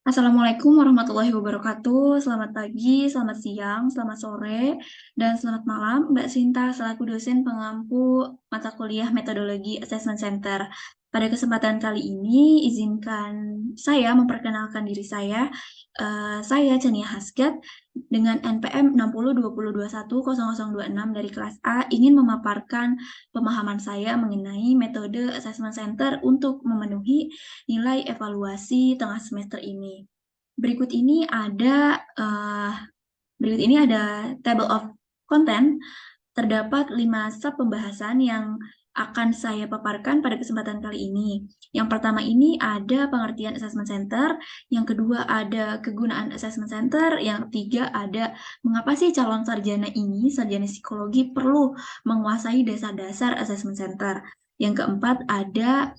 Assalamualaikum warahmatullahi wabarakatuh. Selamat pagi, selamat siang, selamat sore, dan selamat malam. Mbak Sinta selaku dosen pengampu mata kuliah Metodologi Assessment Center. Pada kesempatan kali ini, izinkan saya memperkenalkan diri saya. Saya Chania Hasgat dengan NPM 6020210026 dari kelas A ingin memaparkan pemahaman saya mengenai metode Assessment Center untuk memenuhi nilai evaluasi tengah semester ini. Berikut ini ada table of content. Terdapat 5 sub pembahasan yang akan saya paparkan pada kesempatan kali ini. Yang pertama ini ada pengertian assessment center, yang kedua ada kegunaan assessment center, yang ketiga ada mengapa sih calon sarjana psikologi perlu menguasai dasar-dasar assessment center. Yang keempat ada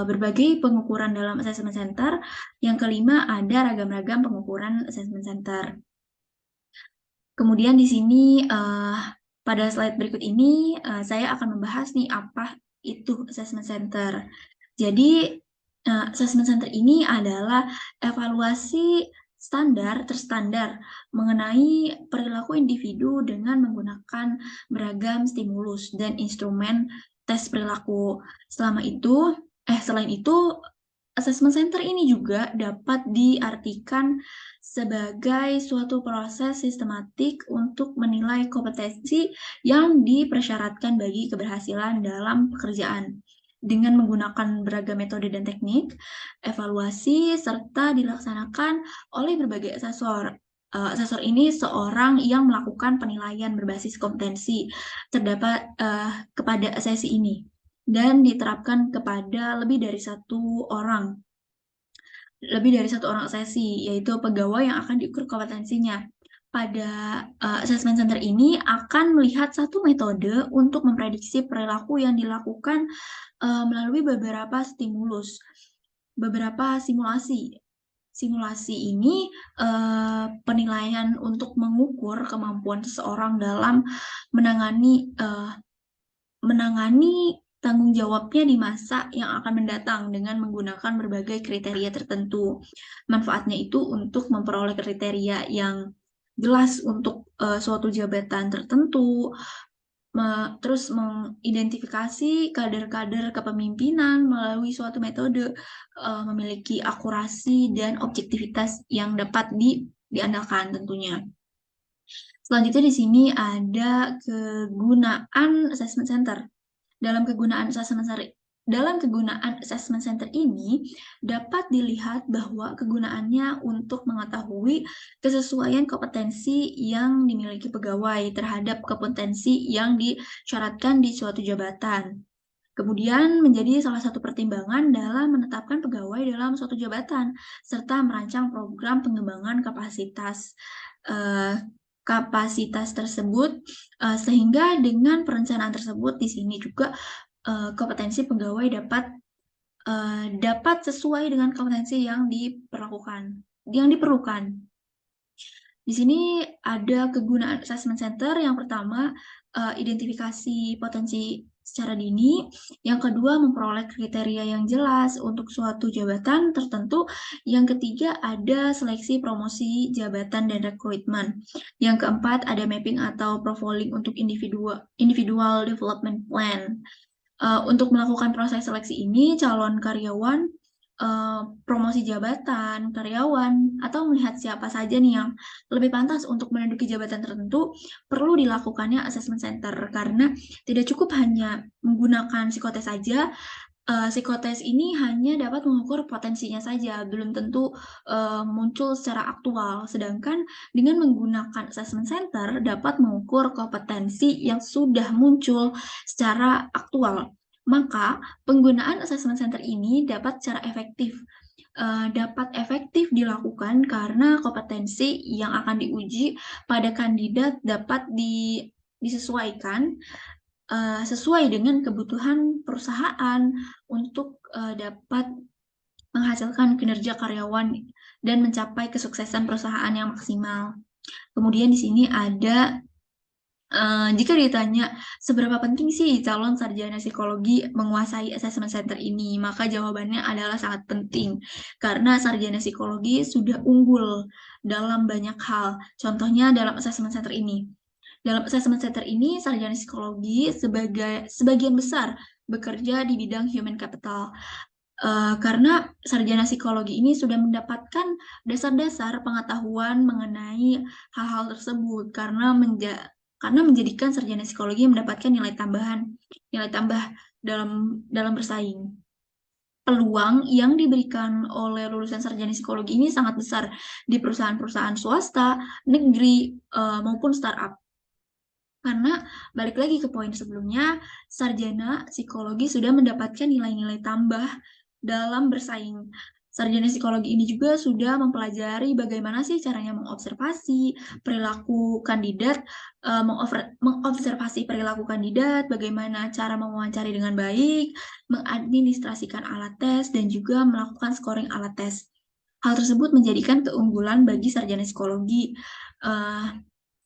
berbagai pengukuran dalam assessment center, yang kelima ada ragam-ragam pengukuran assessment center. Kemudian di sini pada slide berikut ini saya akan membahas nih apa itu assessment center. Jadi assessment center ini adalah evaluasi terstandar mengenai perilaku individu dengan menggunakan beragam stimulus dan instrumen tes perilaku. Selain itu, assessment center ini juga dapat diartikan sebagai suatu proses sistematik untuk menilai kompetensi yang dipersyaratkan bagi keberhasilan dalam pekerjaan. Dengan menggunakan beragam metode dan teknik, evaluasi serta dilaksanakan oleh berbagai asesor. Asesor ini seorang yang melakukan penilaian berbasis kompetensi terdapat kepada sesi ini dan diterapkan kepada lebih dari satu orang sesi, yaitu pegawai yang akan diukur kompetensinya. Pada assessment center ini akan melihat satu metode untuk memprediksi perilaku yang dilakukan melalui beberapa beberapa simulasi. Simulasi ini penilaian untuk mengukur kemampuan seseorang dalam menangani tanggung jawabnya di masa yang akan mendatang dengan menggunakan berbagai kriteria tertentu. Manfaatnya itu untuk memperoleh kriteria yang jelas untuk suatu jabatan tertentu, terus mengidentifikasi kader-kader kepemimpinan melalui suatu metode, memiliki akurasi dan objektivitas yang dapat diandalkan tentunya. Selanjutnya di sini ada kegunaan assessment center. Dalam kegunaan assessment center ini dapat dilihat bahwa kegunaannya untuk mengetahui kesesuaian kompetensi yang dimiliki pegawai terhadap kompetensi yang disyaratkan di suatu jabatan. Kemudian menjadi salah satu pertimbangan dalam menetapkan pegawai dalam suatu jabatan serta merancang program pengembangan kapasitas tersebut, sehingga dengan perencanaan tersebut di sini juga kompetensi pegawai dapat sesuai dengan kompetensi yang diperlukan. Di sini ada kegunaan assessment center. Yang pertama, identifikasi potensi secara dini. Yang kedua, memperoleh kriteria yang jelas untuk suatu jabatan tertentu. Yang ketiga, ada seleksi promosi jabatan dan rekrutmen. Yang keempat, ada mapping atau profiling untuk individual development plan. Untuk melakukan proses seleksi ini, calon karyawan, promosi jabatan, karyawan, atau melihat siapa saja nih yang lebih pantas untuk menduduki jabatan tertentu, perlu dilakukannya assessment center karena tidak cukup hanya menggunakan psikotes saja. Psikotes ini hanya dapat mengukur potensinya saja, belum tentu muncul secara aktual. Sedangkan dengan menggunakan assessment center dapat mengukur kompetensi yang sudah muncul secara aktual. Maka penggunaan assessment center ini dapat efektif dilakukan karena kompetensi yang akan diuji pada kandidat dapat disesuaikan sesuai dengan kebutuhan perusahaan untuk dapat menghasilkan kinerja karyawan dan mencapai kesuksesan perusahaan yang maksimal. Kemudian di sini ada Jika ditanya seberapa penting sih calon sarjana psikologi menguasai assessment center ini, maka jawabannya adalah sangat penting karena sarjana psikologi sudah unggul dalam banyak hal. Contohnya dalam assessment center ini. Dalam assessment center ini, sarjana psikologi sebagian besar bekerja di bidang human capital. Karena sarjana psikologi ini sudah mendapatkan dasar-dasar pengetahuan mengenai hal-hal tersebut karena menjadikan sarjana psikologi mendapatkan nilai tambah dalam bersaing. Peluang yang diberikan oleh lulusan sarjana psikologi ini sangat besar di perusahaan-perusahaan swasta, negeri, maupun startup. Karena balik lagi ke poin sebelumnya, sarjana psikologi sudah mendapatkan nilai-nilai tambah dalam bersaing. Sarjana psikologi ini juga sudah mempelajari bagaimana sih caranya mengobservasi perilaku kandidat, mengobservasi perilaku kandidat, bagaimana cara mewawancari dengan baik, mengadministrasikan alat tes, dan juga melakukan scoring alat tes. Hal tersebut menjadikan keunggulan bagi sarjana psikologi.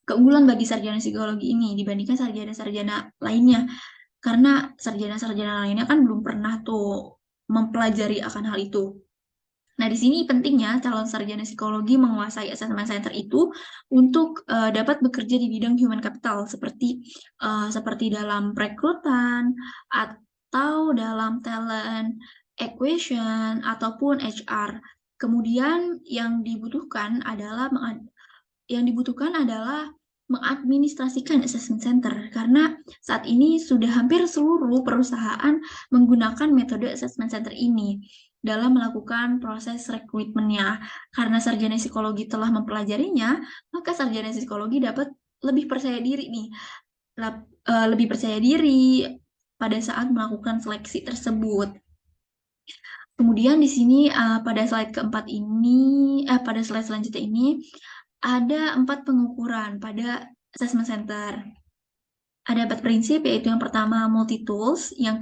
Keunggulan bagi sarjana psikologi ini dibandingkan sarjana-sarjana lainnya. Karena sarjana-sarjana lainnya kan belum pernah tuh mempelajari akan hal itu. Nah, di sini pentingnya calon sarjana psikologi menguasai assessment center itu untuk dapat bekerja di bidang human capital seperti dalam perekrutan atau dalam talent acquisition ataupun HR. Kemudian yang dibutuhkan adalah mengadministrasikan assessment center karena saat ini sudah hampir seluruh perusahaan menggunakan metode assessment center ini dalam melakukan proses rekrutmennya. Karena sarjana psikologi telah mempelajarinya, maka sarjana psikologi dapat lebih percaya diri pada saat melakukan seleksi tersebut. Kemudian di sini pada slide selanjutnya ini ada 4 pengukuran pada assessment center. Ada 4 prinsip, yaitu yang pertama multi-tools, yang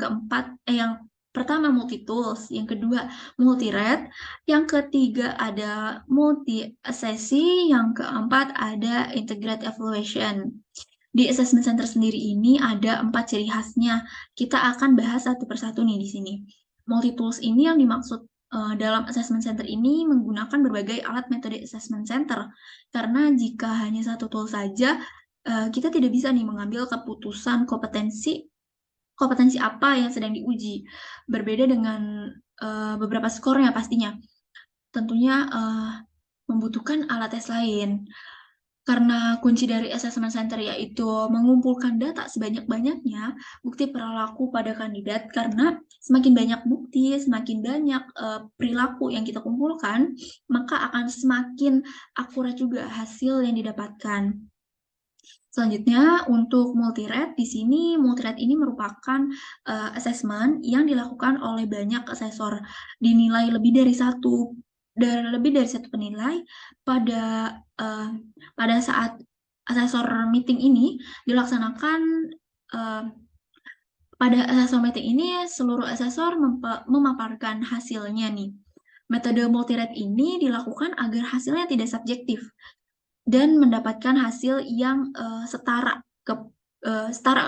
pertama multi-tools, yang kedua multi-rate, yang ketiga ada multi-assessee, yang keempat ada integrated evaluation. Di assessment center sendiri ini ada 4 ciri khasnya. Kita akan bahas satu persatu nih di sini. Multi-tools ini yang dimaksud dalam assessment center ini menggunakan berbagai alat metode assessment center. Karena jika hanya satu tool saja, kita tidak bisa nih mengambil keputusan kompetensi apa yang sedang diuji. Berbeda dengan beberapa skornya pastinya. Tentunya membutuhkan alat tes lain. Karena kunci dari assessment center yaitu mengumpulkan data sebanyak-banyaknya bukti perilaku pada kandidat, karena semakin banyak bukti, semakin banyak perilaku yang kita kumpulkan, maka akan semakin akurat juga hasil yang didapatkan. Selanjutnya, untuk multi-rate, di sini multi-rate ini merupakan assessment yang dilakukan oleh banyak asesor, dinilai lebih dari satu penilai pada saat asesor meeting ini dilaksanakan. Pada asesor meeting ini seluruh asesor memaparkan hasilnya nih. Metode multi-rate ini dilakukan agar hasilnya tidak subjektif dan mendapatkan hasil yang setara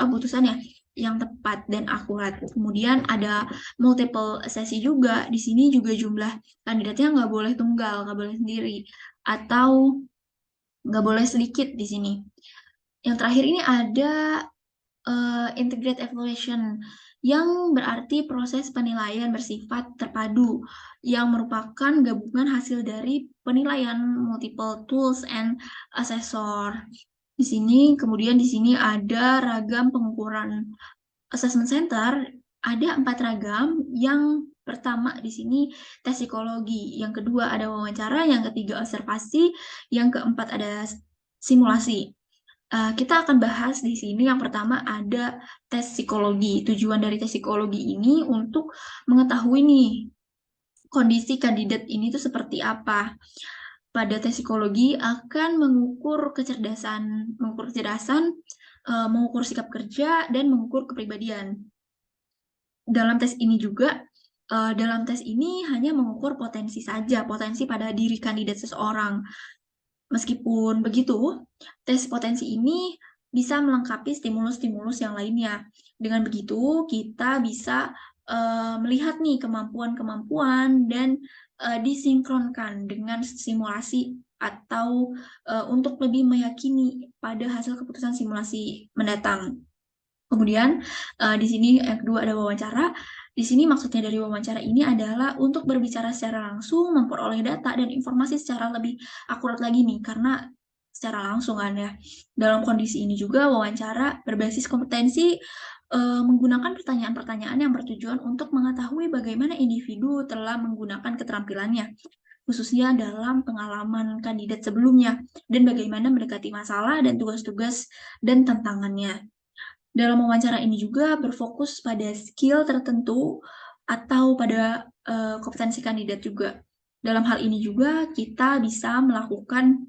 keputusannya yang tepat dan akurat. Kemudian ada multiple assessee juga. Di sini juga jumlah kandidatnya nggak boleh tunggal, nggak boleh sendiri, atau nggak boleh sedikit di sini. Yang terakhir ini ada integrated evaluation, yang berarti proses penilaian bersifat terpadu, yang merupakan gabungan hasil dari penilaian multiple tools and assessor. Kemudian di sini ada ragam pengukuran assessment center, ada 4 ragam. Yang pertama di sini tes psikologi, yang kedua ada wawancara, yang ketiga observasi, yang keempat ada simulasi. Kita akan bahas di sini yang pertama ada tes psikologi. Tujuan dari tes psikologi ini untuk mengetahui nih kondisi kandidat ini tuh seperti apa. Pada tes psikologi akan mengukur kecerdasan, mengukur sikap kerja, dan mengukur kepribadian. Dalam tes ini hanya mengukur potensi saja, potensi pada diri kandidat seseorang. Meskipun begitu, tes potensi ini bisa melengkapi stimulus-stimulus yang lainnya. Dengan begitu, kita bisa melihat nih kemampuan-kemampuan dan disinkronkan dengan simulasi atau untuk lebih meyakini pada hasil keputusan simulasi mendatang. Kemudian di sini yang kedua ada wawancara. Di sini maksudnya dari wawancara ini adalah untuk berbicara secara langsung, memperoleh data dan informasi secara lebih akurat lagi nih, karena secara langsung kan ya. Dalam kondisi ini juga wawancara berbasis kompetensi menggunakan pertanyaan-pertanyaan yang bertujuan untuk mengetahui bagaimana individu telah menggunakan keterampilannya, khususnya dalam pengalaman kandidat sebelumnya, dan bagaimana mendekati masalah dan tugas-tugas dan tantangannya. Dalam wawancara ini juga berfokus pada skill tertentu atau pada kompetensi kandidat juga. Dalam hal ini juga kita bisa melakukan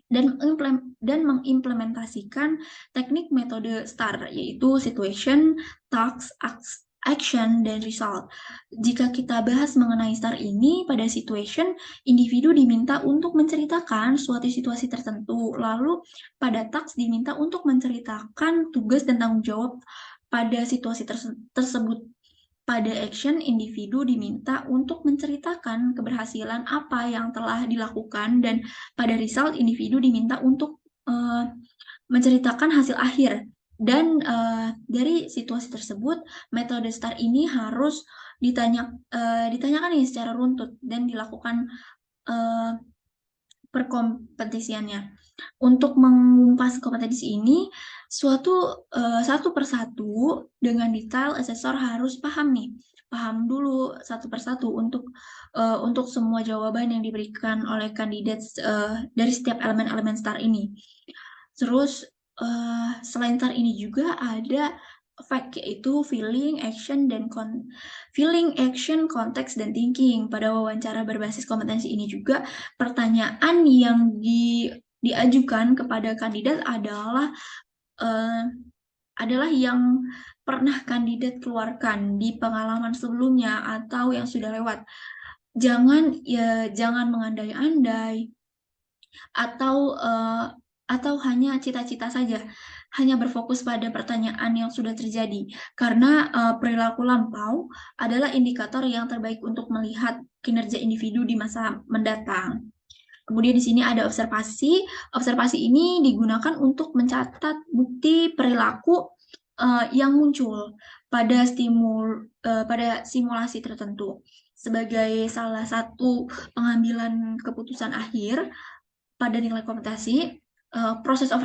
dan mengimplementasikan teknik metode STAR, yaitu situation, task, action, dan result. Jika kita bahas mengenai STAR ini, pada situation, individu diminta untuk menceritakan suatu situasi tertentu, lalu pada task diminta untuk menceritakan tugas dan tanggung jawab pada situasi tersebut. Pada action, individu diminta untuk menceritakan keberhasilan apa yang telah dilakukan, dan pada result, individu diminta untuk menceritakan hasil akhir. Dan dari situasi tersebut, metode STAR ini harus ditanyakan nih secara runtut dan dilakukan perkompetisiannya. Untuk mengupas kompetensi ini, satu persatu dengan detail, asesor harus paham dulu satu persatu untuk semua jawaban yang diberikan oleh kandidat dari setiap elemen-elemen STAR ini. Terus selain STAR ini juga ada fact, yaitu feeling, action, konteks, dan thinking. Pada wawancara berbasis kompetensi ini juga pertanyaan yang diajukan kepada kandidat adalah yang pernah kandidat keluarkan di pengalaman sebelumnya atau yang sudah lewat. Jangan mengandai-andai atau hanya cita-cita saja, hanya berfokus pada pertanyaan yang sudah terjadi, karena perilaku lampau adalah indikator yang terbaik untuk melihat kinerja individu di masa mendatang. Kemudian di sini ada observasi. Observasi ini digunakan untuk mencatat bukti perilaku yang muncul pada pada simulasi tertentu. Sebagai salah satu pengambilan keputusan akhir pada nilai kompetensi, proses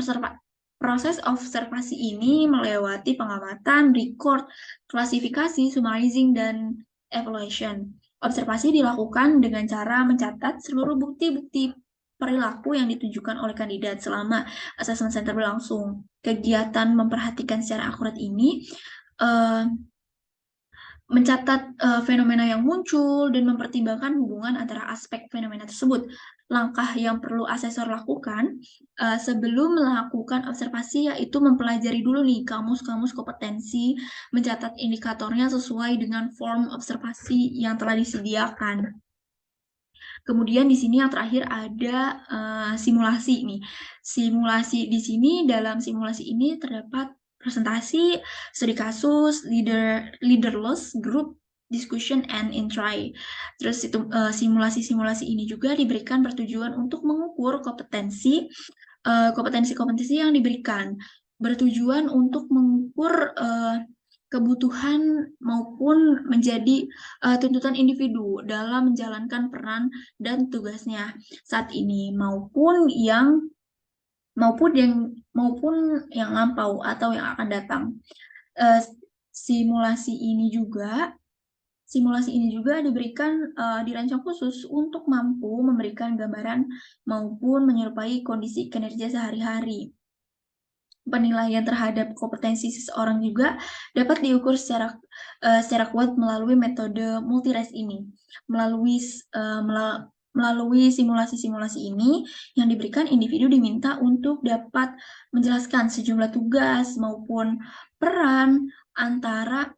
observasi ini melewati pengamatan, record, klasifikasi, summarizing, dan evaluation. Observasi dilakukan dengan cara mencatat seluruh bukti-bukti perilaku yang ditujukan oleh kandidat selama assessment center berlangsung. Kegiatan memperhatikan secara akurat ini mencatat fenomena yang muncul dan mempertimbangkan hubungan antara aspek fenomena tersebut. Langkah yang perlu asesor lakukan sebelum melakukan observasi yaitu mempelajari dulu nih kamus-kamus kompetensi, mencatat indikatornya sesuai dengan form observasi yang telah disediakan. Kemudian di sini yang terakhir ada simulasi nih. Simulasi di sini, dalam simulasi ini terdapat presentasi, studi kasus, leaderless group discussion, and intry. Terus itu simulasi-simulasi ini juga diberikan bertujuan untuk mengukur kompetensi yang diberikan, bertujuan untuk mengukur kebutuhan maupun menjadi tuntutan individu dalam menjalankan peran dan tugasnya saat ini maupun yang lampau atau yang akan datang. Simulasi ini juga diberikan dirancang khusus untuk mampu memberikan gambaran maupun menyerupai kondisi kinerja sehari-hari. Penilaian terhadap kompetensi seseorang juga dapat diukur secara kuat melalui metode multi-RACE ini. Melalui simulasi-simulasi ini yang diberikan, individu diminta untuk dapat menjelaskan sejumlah tugas maupun peran antara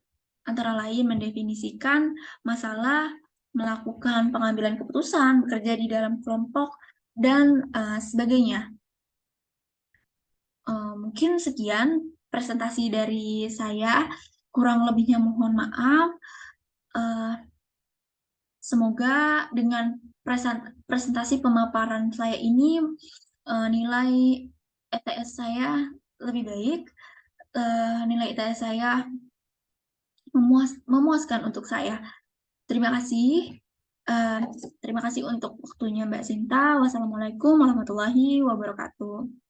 lain mendefinisikan masalah, melakukan pengambilan keputusan, bekerja di dalam kelompok, dan sebagainya. Mungkin sekian presentasi dari saya. Kurang lebihnya mohon maaf. Eh, Semoga dengan presentasi pemaparan saya ini nilai ETS saya lebih baik. Nilai ETS saya memuaskan untuk saya. Terima kasih. Eh, Terima kasih untuk waktunya Mbak Sinta. Wassalamualaikum warahmatullahi wabarakatuh.